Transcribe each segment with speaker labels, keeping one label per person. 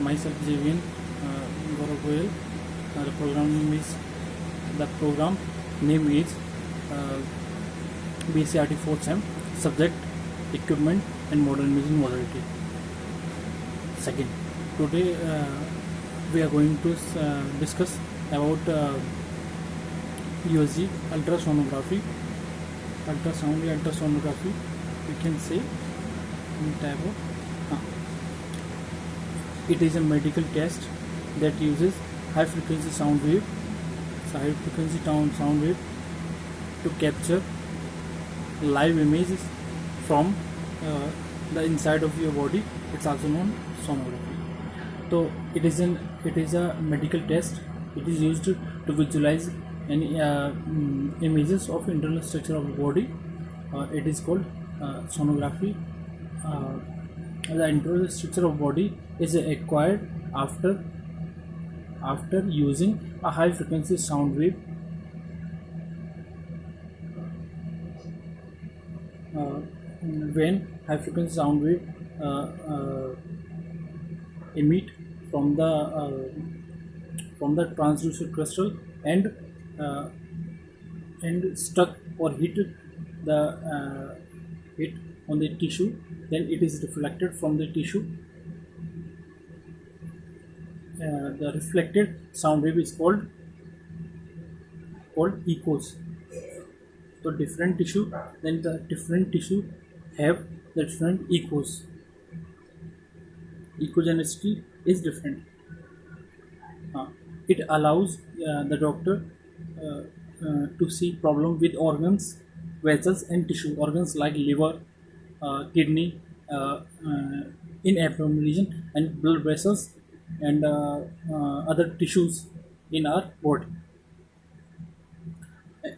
Speaker 1: myself Javian Gaurav Goyal. The program name is uh, BCRT 4th SEM, subject equipment and model imaging modality. Second, today we are going to discuss about USG ultrasonography. Ultrasonography, we can say in type of. It is a medical test that uses high frequency sound wave, sound wave to capture live images from the inside of your body. It's also known sonography. So it is a medical test. It is used to visualize any images of internal structure of the body. It is called sonography. The internal structure of body is acquired after using a high frequency sound wave when high frequency sound wave emit from the transducer crystal and stuck or hit on the tissue, then it is reflected from the tissue. The reflected sound wave is called echoes. So different tissue, then the different tissue have the different echoes. Echogenicity is different. It allows the doctor to see problem with organs, vessels and tissue. Organs like liver, kidney, in abdominal region, and blood vessels and other tissues in our body.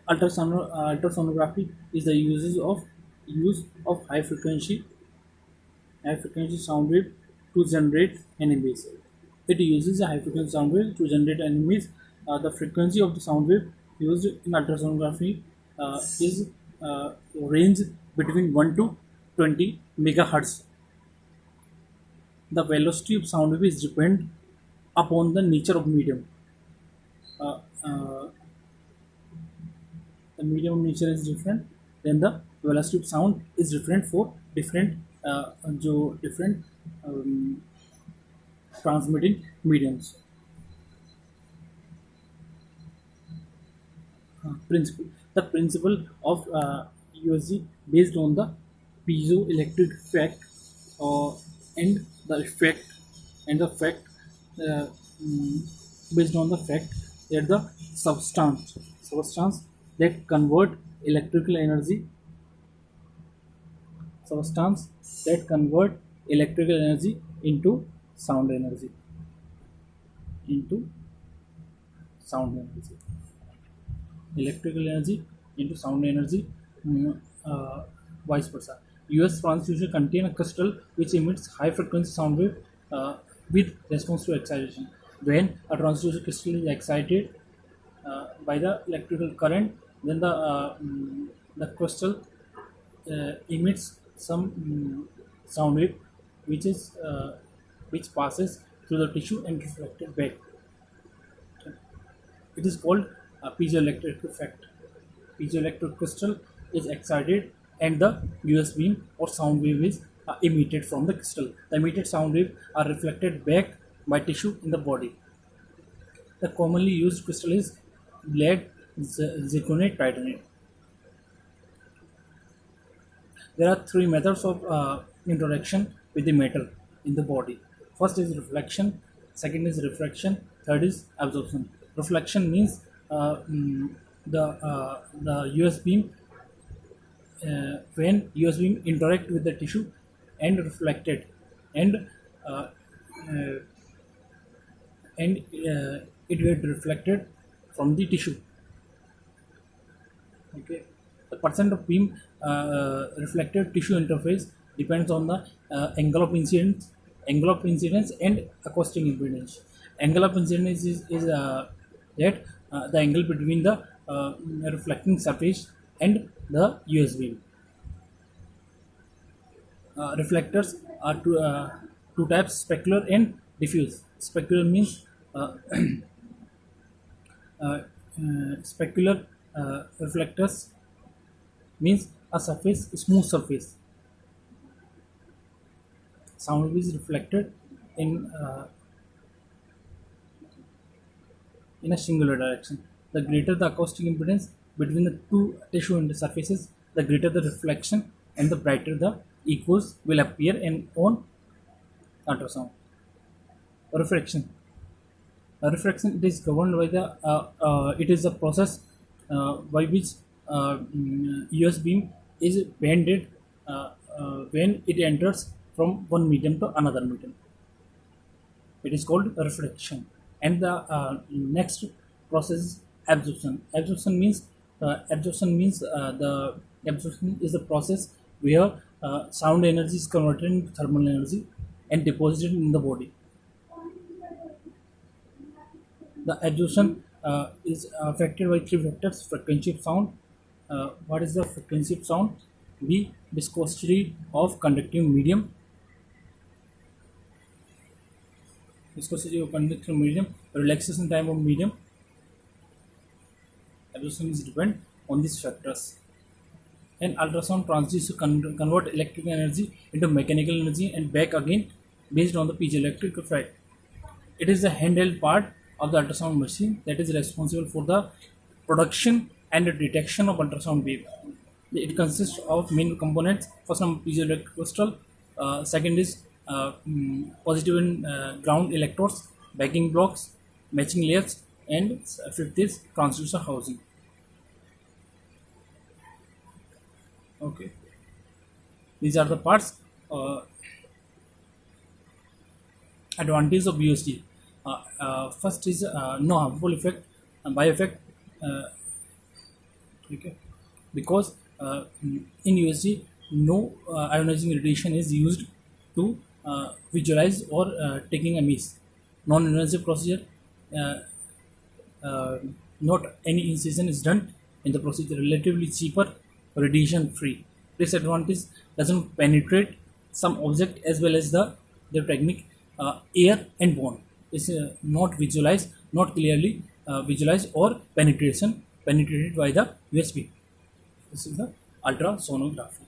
Speaker 1: Ultrasonography is the use of high frequency sound wave to generate an image. It uses a high frequency sound wave to generate an image. The frequency of the sound wave used in ultrasonography is range between 1 to 20 megahertz. The velocity of sound wave is depend upon the nature of medium. Uh, uh, the medium nature is different, then the velocity of sound is different for different different um, transmitting mediums. The principle of USG based on the piezoelectric effect and the effect and the fact uh, mm, based on the fact that the substance that convert electrical energy substance that convert electrical energy into sound energy into sound energy electrical energy into sound energy, vice versa. US transducer contain a crystal which emits high frequency sound wave with response to excitation. When a transducer crystal is excited by the electrical current, then the crystal emits some sound wave which passes through the tissue and reflected back. It is called a piezoelectric effect. Piezoelectric crystal is excited and the US beam or sound wave is emitted from the crystal. The emitted sound wave are reflected back by tissue in the body. The commonly used crystal is lead, zirconate, titanate. There are three methods of interaction with the metal in the body. First is reflection, second is refraction, third is absorption. Reflection means the US beam when US beam interact with the tissue and reflected and uh, uh, it get reflected from the tissue. Okay, the percent of beam reflected tissue interface depends on the angle of incidence and acoustic impedance. Angle of incidence is that the angle between the reflecting surface and the US beam. Reflectors are two types, specular and Diffuse. Specular means uh, specular reflectors means a surface, smooth surface. Sound wave is reflected in uh, in a singular direction. The greater the acoustic impedance between the two tissue surfaces, the greater the reflection and the brighter the echoes will appear in on ultrasound. Reflection. Refraction, it is governed by the it is a process by which US beam is bended when it enters from one medium to another medium. It is called reflection. And the next process is absorption. The absorption is the process where sound energy is converted into thermal energy and deposited in the body. The absorption is affected by three factors: frequency of sound. What is the frequency of sound? B. Viscosity of conducting medium. Viscosity of conducting medium. Relaxation time of medium. Absorption is depend on these factors. And ultrasound transducer convert electrical energy into mechanical energy and back again based on the piezoelectric effect. It is the handheld part of the ultrasound machine that is responsible for the production and the detection of ultrasound wave. It consists of main components. First one, piezoelectric crystal. Second is positive and ground electrodes, backing blocks, matching layers, and fifth is transducer housing. Okay, these are the parts. Advantage of USD. First is no harmful effect, by effect, okay, because in USD no ionizing radiation is used to visualize or taking a miss. Non-invasive procedure, uh, uh, not any incision is done in the procedure. Relatively cheaper, radiation free. Disadvantage, doesn't penetrate some object as well as the technique, air and bone is not visualized, not clearly visualized or penetrated by the USB. This is the ultrasonography.